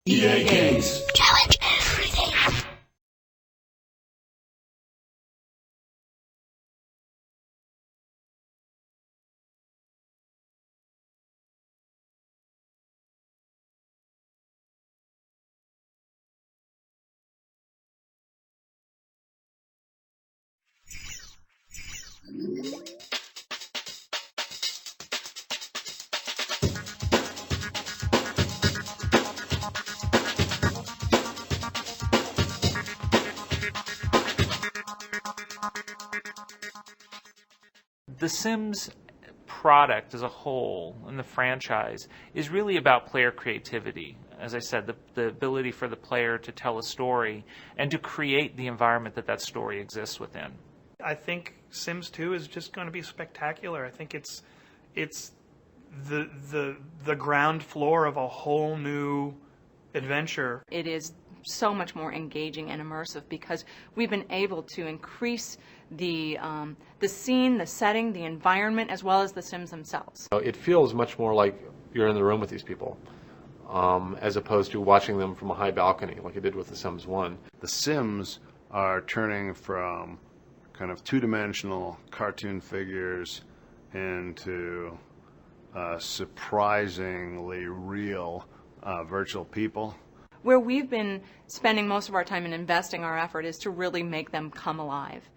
EA Games. Challenge everything. The Sims product as a whole and the franchise is really about player creativity. As I said, the ability for the player to tell a story and to create the environment that story exists within. I think Sims 2 is just going to be spectacular. I think it's the ground floor of a whole new adventure. It is so much more engaging and immersive because we've been able to increase the scene, the setting, the environment, as well as the Sims themselves. It feels much more like you're in the room with these people, as opposed to watching them from a high balcony like it did with The Sims 1. The Sims are turning from kind of two-dimensional cartoon figures into surprisingly real virtual people. Where we've been spending most of our time and investing our effort is to really make them come alive.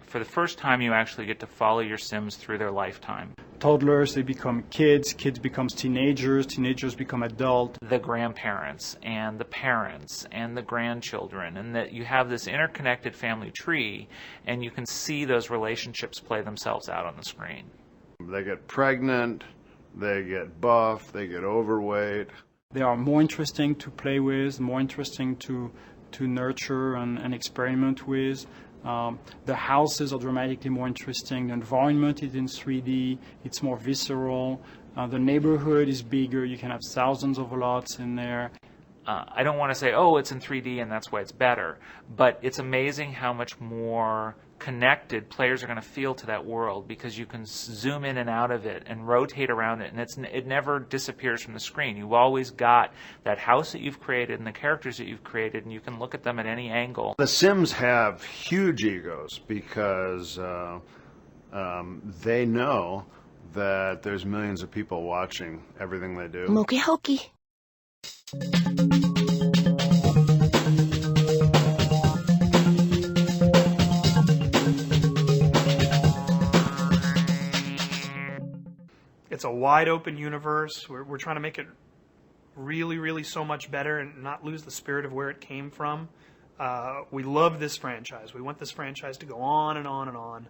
For the first time, you actually get to follow your Sims through their lifetime. Toddlers, they become kids, kids become teenagers, teenagers become adults. The grandparents and the parents and the grandchildren, and that you have this interconnected family tree, and you can see those relationships play themselves out on the screen. They get pregnant, they get buff, they get overweight. They are more interesting to play with, more interesting to nurture and experiment with. The houses are dramatically more interesting. The environment is in 3D. It's more visceral. The neighborhood is bigger. You can have thousands of lots in there. I don't want to say, oh, it's in 3D and that's why it's better, but it's amazing how much more connected players are going to feel to that world because you can zoom in and out of it and rotate around it, and it never disappears from the screen. You've always got that house that you've created and the characters that you've created, and you can look at them at any angle. The Sims have huge egos because they know that there's millions of people watching everything they do. Moki hokey. It's a wide open universe. We're trying to make it really, really so much better and not lose the spirit of where it came from. We love this franchise. We want this franchise to go on and on and on.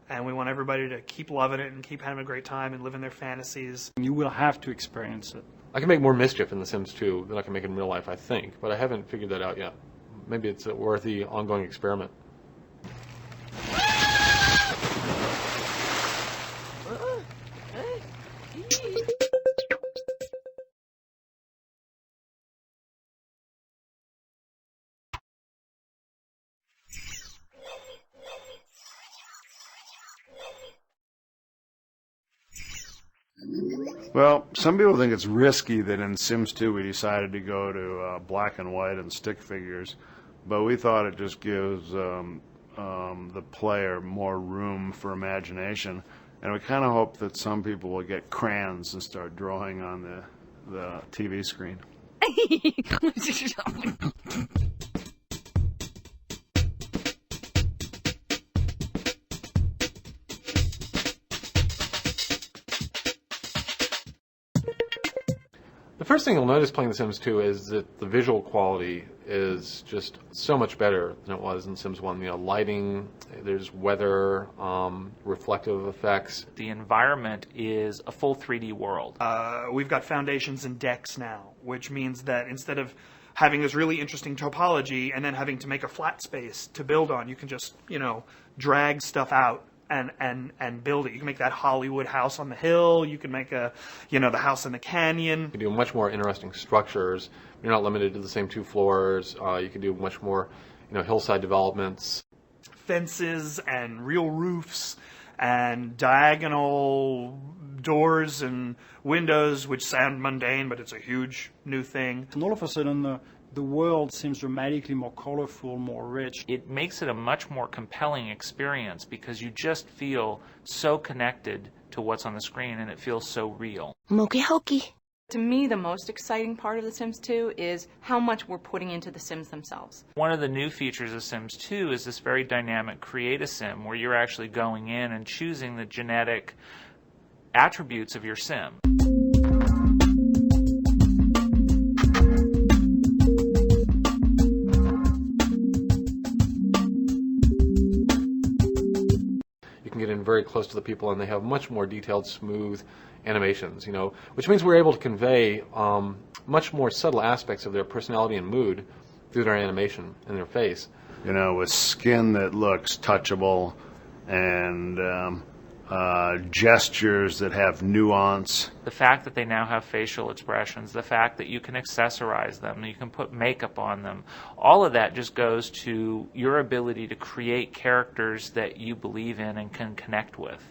And we want everybody to keep loving it and keep having a great time and living their fantasies. You will have to experience it. I can make more mischief in The Sims 2 than I can make in real life, I think, but I haven't figured that out yet. Maybe it's a worthy ongoing experiment. Well, some people think it's risky that in Sims 2 we decided to go to black and white and stick figures, but we thought it just gives the player more room for imagination, and we kind of hope that some people will get crayons and start drawing on the TV screen. The first thing you'll notice playing The Sims 2 is that the visual quality is just so much better than it was in Sims 1. You know, lighting, there's weather, reflective effects. The environment is a full 3D world. We've got foundations and decks now, which means that instead of having this really interesting topology and then having to make a flat space to build on, you can just, drag stuff out and build it. You can make that Hollywood house on the hill. You can make the house in the canyon. You can do much more interesting structures. You're not limited to the same two floors. You can do much more, hillside developments. fences and real roofs and diagonal doors and windows, which sound mundane, but it's a huge new thing. And all of a sudden, the world seems dramatically more colorful, more rich. It makes it a much more compelling experience because you just feel so connected to what's on the screen and it feels so real. Moki hokey. To me, the most exciting part of The Sims 2 is how much we're putting into the Sims themselves. One of the new features of Sims 2 is this very dynamic Create a Sim, where you're actually going in and choosing the genetic attributes of your Sim. You can get in very close to the people, and they have much more detailed, smooth animations, which means we're able to convey much more subtle aspects of their personality and mood through their animation and their face. With skin that looks touchable and gestures that have nuance. The fact that they now have facial expressions, the fact that you can accessorize them, you can put makeup on them, all of that just goes to your ability to create characters that you believe in and can connect with.